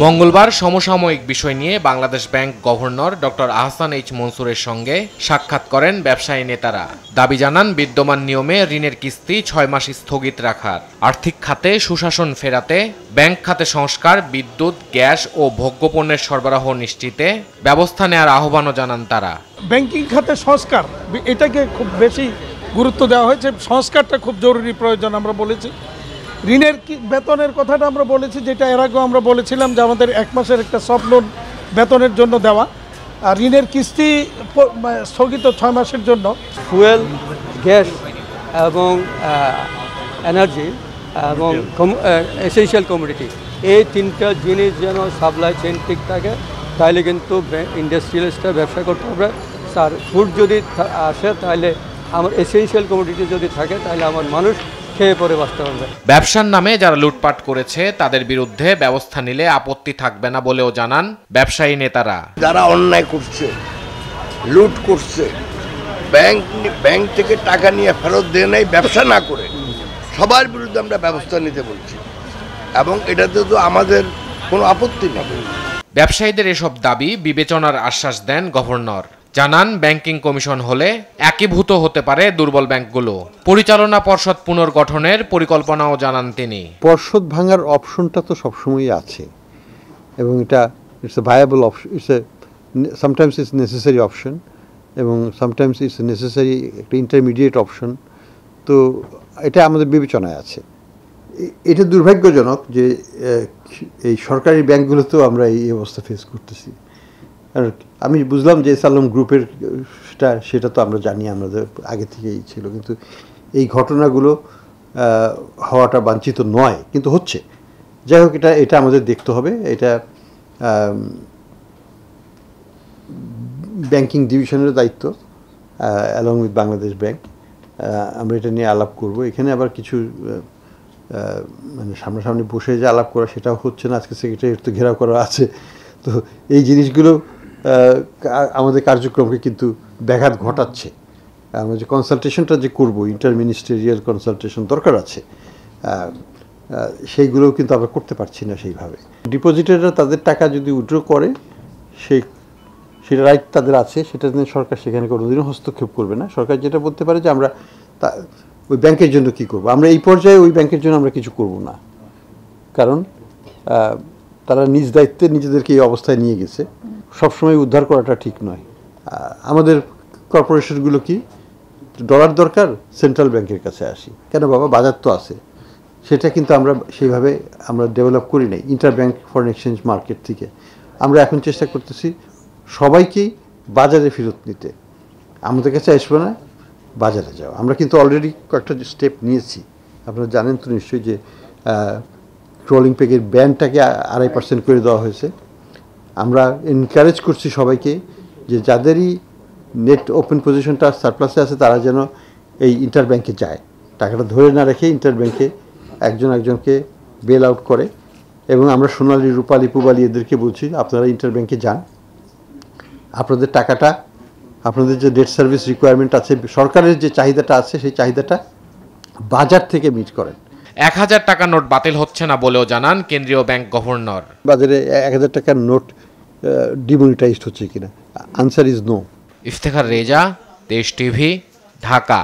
মঙ্গলবার সমসাময়িক বিষয় নিয়ে Bangladesh bank governor doctor Ahsan H মনসুরের সঙ্গে সাক্ষাৎ করেন ব্যবসায়ী নেতারা। দাবি জানান বিদ্যমান নিয়মে ঋণের কিস্তি 6 মাস স্থগিত রাখার, আর্থিক খাতে সুশাসন ফেরাতে, ব্যাংক খাতে সংস্কার, বিদ্যুৎ, গ্যাস ও ভোগ্যপণ্যের সরবরাহ নিশ্চিতে ব্যবস্থা নেওয়ার আহ্বানও জানান তারা। ব্যাংকিং খাতে সংস্কার, এটাকে খুব বেশি গুরুত্ব দেওয়া হয়েছে। সংস্কারটা খুব জরুরি প্রয়োজন আমরা বলেছি। ঋণের বেতনের কথাটা আমরা বলেছি, যেটা এর আগেও আমরা বলেছিলাম যে আমাদের 1 মাসের একটা সফট লোন বেতনের জন্য দেওয়া, আর ঋণের কিস্তি স্থগিত 6 মাসের জন্য। ফুয়েল, গ্যাস এবং এনার্জি এবং এসেনশিয়াল কমোডিটি, এই 3টা জিনিস যেন সাপ্লাই চেইন ঠিক থাকে, তাহলে কিন্তু ইন্ডাস্ট্রিয়ালিস্টরা ব্যবসা করতে হবে। আর ফুড যদি আসে, তাহলে আমার এসেনশিয়াল কমোডিটি যদি থাকে, তাহলে আমার মানুষ খেয়ে পরে বাঁচতে পারবে। ব্যবসার নামে যারা লুটপাট করেছে তাদের বিরুদ্ধে ব্যবস্থা নিলে আপত্তি থাকবে না বলেও জানান ব্যবসায়ী নেতারা। যারা অন্যায় করছে, লুট করছে, ব্যাংক থেকে টাকা নিয়ে ফেরত দিয়ে নেই, ব্যবসা না করে, সবার বিরুদ্ধে আমরা ব্যবস্থা নিতে বলছি, এবং এটাতে তো আমাদের কোনো আপত্তি নেই। ব্যবসায়ীদের এসব দাবি বিবেচনার আশ্বাস দেন গভর্নর। জানান ব্যাংকিং কমিশন হলে একীভূত হতে পারে দুর্বল ব্যাংকগুলো। পরিচালনা পর্ষদ পুনর্গঠনের পরিকল্পনাও জানান তিনি। পর্ষদ ভাঙার অপশনটা তো সবসময়ই আছে, এবং এটা it's a viable option, sometimes it's necessary option, এবং সামটাইমস ইটস নেসেসারি একটা ইন্টারমিডিয়েট অপশন। তো এটা আমাদের বিবেচনায় আছে। এটা দুর্ভাগ্যজনক যে এই সরকারি ব্যাংকগুলোতেও আমরা এই অবস্থা ফেস করতেছি। আর আমি বুঝলাম যে সালম গ্রুপের সেটা তো আমরা জানি, আমাদের আগে থেকেই ছিল, কিন্তু এই ঘটনাগুলো হওয়াটা বাঞ্ছিত নয়, কিন্তু হচ্ছে। যাই হোক, এটা আমাদের দেখতে হবে। এটা ব্যাংকিং ডিভিশনের দায়িত্ব, অ্যালং উইথ বাংলাদেশ ব্যাংক। আমরা এটা নিয়ে আলাপ করব। এখানে আবার কিছু মানে সামনাসামনি বসে যে আলাপ করা, সেটাও হচ্ছে না। আজকে সেক্রেটারিয়েট তো ঘেরাও করা আছে। তো এই জিনিসগুলো আমাদের কার্যক্রমকে কিন্তু ব্যাঘাত ঘটাচ্ছে। আমরা যে কনসালটেশনটা যে করবো, ইন্টারমিনিস্ট্রিয়াল কনসালটেশন দরকার আছে, সেইগুলোও কিন্তু আমরা করতে পারছি না সেইভাবে। ডিপোজিটাররা তাদের টাকা যদি উইথড্র করে, সেটা রাইট তাদের আছে, সেটা নিয়ে সরকার সেখানে কোনোদিনও হস্তক্ষেপ করবে না। সরকার যেটা বলতে পারে যে আমরা ওই ব্যাংকের জন্য কী করবো। আমরা এই পর্যায়ে ওই ব্যাংকের জন্য আমরা কিছু করব না, কারণ তারা নিজ দায়িত্বে নিজেদেরকে এই অবস্থায় নিয়ে গেছে। সবসময় উদ্ধার করাটা ঠিক নয়। আমাদের কর্পোরেশনগুলো কি ডলার দরকার, সেন্ট্রাল ব্যাংকের কাছে আসি কেন বাবা, বাজার তো আছে। সেটা কিন্তু আমরা সেইভাবে ডেভেলপ করি নাই inter bank foreign exchange market থেকে। আমরা এখন চেষ্টা করতেছি সবাইকেই বাজারে ফেরত নিতে। আমাদের কাছে আসবে না, বাজারে যাও। আমরা কিন্তু অলরেডি কয়েকটা স্টেপ নিয়েছি। আপনারা জানেন তো নিশ্চয়ই যে ট্রোলিং প্যাকের ব্যানটাকে 2.5% করে দেওয়া হয়েছে। আমরা এনকারেজ করছি সবাইকে যে যাদেরই নেট ওপেন পজিশনটা সারপ্লাসে আছে, তারা যেন এই ইন্টার ব্যাংকে যায়, টাকাটা ধরে না রেখে ইন্টার ব্যাংকে একজনকে বেল আউট করে। এবং আমরা সোনালী, রূপালী, পুবালী এদেরকে বলছি আপনারা ইন্টার ব্যাংকে যান, আপনাদের টাকাটা, আপনাদের যে ডেট সার্ভিস রিকোয়ারমেন্ট আছে, সরকারের যে চাহিদাটা আছে, সেই চাহিদাটা বাজার থেকে মিট করেন। 1000 টাকার নোট বাতিল হচ্ছে না বলেও জানান কেন্দ্রীয় ব্যাংক গভর্নর। বাজারে 1000 টাকার নোট ডিমনিটাইজড হচ্ছে কিনা, answer is no. Iftekhar Reza, Desh TV, Dhaka.